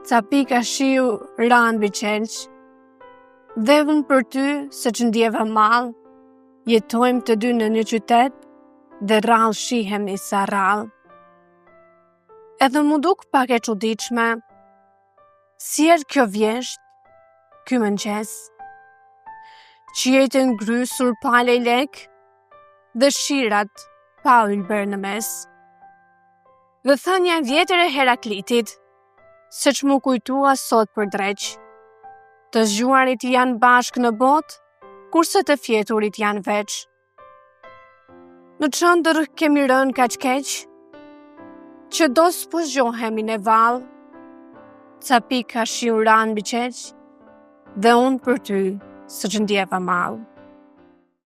ca pika shiu ranë mbi qelq, dhe unë për ty se që ndjeva mal, jetojmë të dy në një qytet dhe rrallë shihemi sa rrallë. Edhe mu duk pak e çuditshme, si erë kjo vjesht, ky mëngjes, që jetën grysur pa lejlek dhe shirat pa ylber në mes. Dhe thënia vjetër e Heraklitit, se që mu kujtua sot për dreq, të zgjuarit janë bashk në bot, kurse të fjeturit janë veç. Në qëndër kemi rënë kaq keq, që do s'po zgjohemi në val, ca pika shiu ranë mbi qelq, dhe unë për ty së që ndjeva mal.